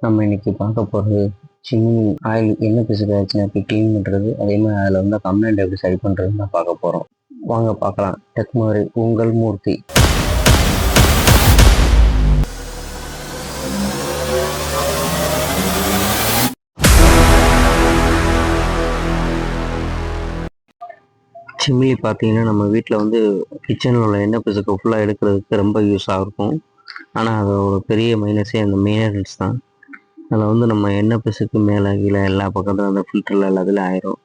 நம்ம இன்னைக்கு பார்க்க போகிறது சிம்னி ஆயில் என்ன பிசுக்கு ஆச்சுன்னா எப்படி க்ளீன் பண்ணுறது, அதே மாதிரி அதில் வந்து கம்ப்ளைண்ட் எப்படி சரி பண்ணுறதுன்னு தான் பார்க்க போகிறோம். வாங்க பார்க்கலாம். டெக்மாரி உங்கள் மூர்த்தி. சிம்னி பார்த்தீங்கன்னா நம்ம வீட்டில் வந்து கிச்சனில் உள்ள எண்ணெய் பிசுக்கு ஃபுல்லாக எடுக்கிறதுக்கு ரொம்ப யூஸாக இருக்கும். ஆனால் அதோட பெரிய மைனஸே அந்த மெயின்டெனன்ஸ் தான். அதில் வந்து நம்ம எண்ணெய் பிசுக்கு மேலே கீழே எல்லா பக்கத்துலையும் அந்த ஃபில்டரில் எல்லாத்துலேயும் ஆயிரும்.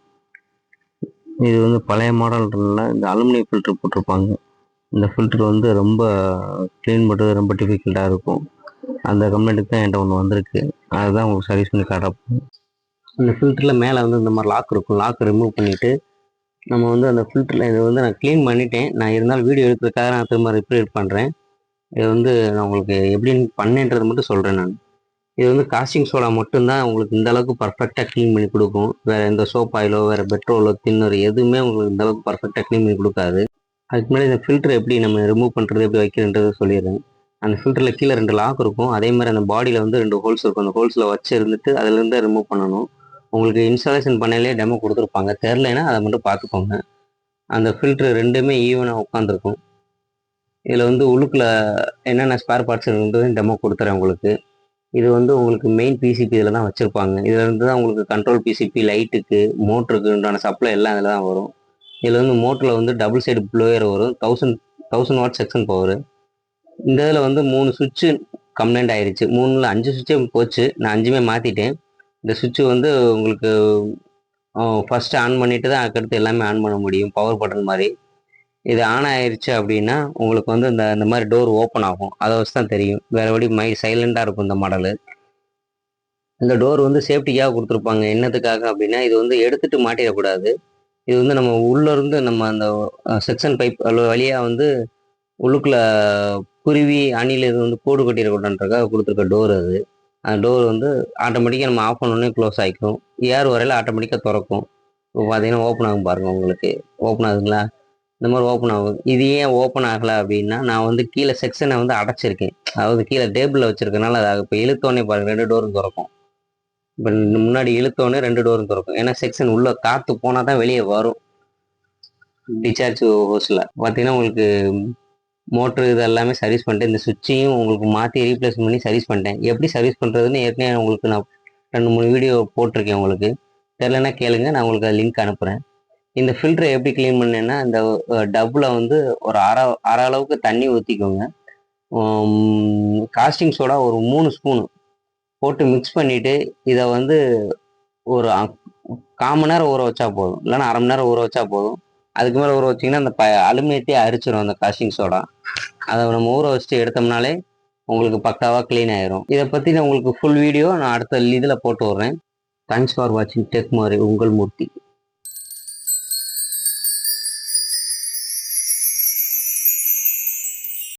இது வந்து பழைய மாடல்ல இந்த அலுமினியம் ஃபில்டர் போட்டிருப்பாங்க. இந்த ஃபில்டர் வந்து ரொம்ப க்ளீன் பண்ணுறது ரொம்ப டிஃபிகல்ட்டாக இருக்கும். அந்த கம்ப்ளைண்ட்டுக்கு தான் என்கிட்ட ஒன்று வந்திருக்கு. அதுதான் உங்களுக்கு சர்வீஸ் பண்ணி காட்டப்போம். இந்த ஃபில்டரில் மேலே வந்து இந்த மாதிரி லாக் இருக்கும். லாக் ரிமூவ் பண்ணிவிட்டு நம்ம வந்து அந்த ஃபில்டரில் இதை வந்து நான் க்ளீன் பண்ணிட்டேன். நான் இருந்தாலும் வீடியோ எடுக்கிறதுக்காக நான் திரும்ப ரிப்பேர் பண்ணுறேன். இது வந்து நான் உங்களுக்கு எப்படின்னு பண்ணேன்றது மட்டும் சொல்கிறேன். நான் இது வந்து காஸ்டிங் சோடா மட்டும்தான் உங்களுக்கு இந்த அளவுக்கு பர்ஃபெக்டாக க்ளீன் பண்ணி கொடுக்கும். வேறு எந்த சோப் ஆயிலோ வேறு பெட்ரோலோ தின்னர் எதுவுமே உங்களுக்கு இந்த அளவுக்கு பர்ஃபெக்டாக க்ளீன் பண்ணி கொடுக்காது. அதுக்கு முன்னாடி இந்த ஃபில்டர் எப்படி நம்ம ரிமூவ் பண்ணுறது எப்படி வைக்கிறன்றது சொல்லிடுறேன். அந்த ஃபில்டரில் கீழே 2 லாக் இருக்கும். அதே மாதிரி அந்த பாடியில் வந்து 2 ஹோல்ஸ் இருக்கும். அந்த ஹோல்ஸில் வச்சு இருந்துட்டு அதுலேருந்து ரிமூவ் பண்ணணும். உங்களுக்கு இன்ஸ்டாலேஷன் பண்ணலே டெமோ கொடுத்துருப்பாங்க. தெரிலனா அதை மட்டும் பார்த்துக்கோங்க. அந்த ஃபில்டர் ரெண்டுமே ஈவனாக உட்காந்துருக்கும். இதில் வந்து உள்ளுக்குள்ள என்னென்ன ஸ்பேர் பார்ட்ஸ் இருக்குன்றது டெமோ கொடுத்துறேன் உங்களுக்கு. இது வந்து உங்களுக்கு மெயின் பிசிபி இதில் தான் வச்சுருப்பாங்க. இதில் இருந்து தான் உங்களுக்கு கண்ட்ரோல் பிசிபி, லைட்டுக்கு, மோட்டருக்கு உண்டான சப்ளை எல்லாம் இதில் தான் வரும். இதில் வந்து மோட்டரில் வந்து டபுள் சைடு ப்ளோயர் வரும். 1000 வாட் செக்ஷன் பவர். இந்த இதில் வந்து 3 சுவிட்சு கம்ப்ளைண்ட் ஆயிடுச்சு. 3ல் 5 சுவிட்சே போச்சு. நான் 5மே மாற்றிட்டேன். இந்த சுவிட்சு வந்து உங்களுக்கு ஃபஸ்ட்டு ஆன் பண்ணிவிட்டு தான் அதுக்கடுத்து எல்லாமே ஆன் பண்ண முடியும். பவர் பட்டன் மாதிரி. இது ஆன் ஆயிடுச்சு அப்படின்னா உங்களுக்கு வந்து இந்த மாதிரி டோர் ஓப்பன் ஆகும். அதை வச்சு தான் தெரியும். வேறுபடி சைலண்டாக இருக்கும் இந்த மாடலு. இந்த டோர் வந்து சேஃப்டிக்காக கொடுத்துருப்பாங்க. என்னத்துக்காக அப்படின்னா இது வந்து எடுத்துட்டு மாட்டிடக்கூடாது. இது வந்து நம்ம உள்ளேருந்து நம்ம அந்த செக்ஷன் பைப் வழியாக வந்து உள்ளுக்குள்ள குருவி அணில் இது வந்து கூடு கட்டிடக்கூடாதுன்றக்காக கொடுத்துருக்க டோர் அது. அந்த டோர் வந்து ஆட்டோமேட்டிக்காக நம்ம ஆஃப் பண்ணோடனே க்ளோஸ் ஆகிக்கும். ஏர் வரையில் ஆட்டோமேட்டிக்காக திறக்கும். இப்போ பார்த்தீங்கன்னா ஓப்பன் ஆகும் பாருங்கள். உங்களுக்கு ஓப்பன் ஆகுதுங்களா? இந்த மாதிரி ஓப்பன் ஆகும். இது ஏன் ஓப்பன் ஆகலை அப்படின்னா நான் வந்து கீழே செக்ஷனை வந்து அடைச்சிருக்கேன். அதாவது கீழே டேபிளில் வச்சுருக்கனால அது இப்போ இழுத்தோடனே பாருங்கள் 2 டோரும் திறக்கும். இப்போ முன்னாடி இழுத்தோடனே 2 டோரும் திறக்கும். ஏன்னா செக்ஷன் உள்ளே காற்று போனால் தான் வெளியே வரும். டிஸ்சார்ஜ் ஹோஸில் பார்த்தீங்கன்னா உங்களுக்கு மோட்ரு இது எல்லாமே சர்வீஸ் பண்ணிட்டேன். இந்த சுவிட்சையும் உங்களுக்கு மாற்றி ரீப்ளேஸ் பண்ணி சர்வீஸ் பண்ணிட்டேன். எப்படி சர்வீஸ் பண்ணுறதுன்னு ஏற்கனவே உங்களுக்கு நான் 2-3 வீடியோ போட்டிருக்கேன். உங்களுக்கு தெரிலனா கேளுங்க, நான் உங்களுக்கு அது லிங்க் அனுப்புகிறேன். இந்த ஃபில்டரை எப்படி க்ளீன் பண்ணேன்னா இந்த டப்பில் வந்து ஒரு அரை அளவுக்கு தண்ணி ஊற்றிக்கோங்க. காஸ்டிங் சோடா ஒரு 3 ஸ்பூனு போட்டு மிக்ஸ் பண்ணிவிட்டு இதை வந்து ஒரு 1/4 மணி நேரம் ஊற வச்சா போதும். இல்லைன்னா அரை மணி நேரம் ஊற வச்சா போதும். அதுக்கு மேலே ஊற வச்சிங்கன்னா அந்த அலுமினியத்தையே அரிச்சிடும் அந்த காஸ்டிங் சோடா. அதை நம்ம ஊற வச்சுட்டு எடுத்தோம்னாலே உங்களுக்கு பக்காவாக க்ளீன் ஆயிரும். இதை பற்றி நான் உங்களுக்கு ஃபுல் வீடியோ நான் அடுத்த இதில் போட்டு விட்றேன். தேங்க்ஸ் ஃபார் வாட்சிங் டெக்மாரி உங்கள் மூர்த்தி.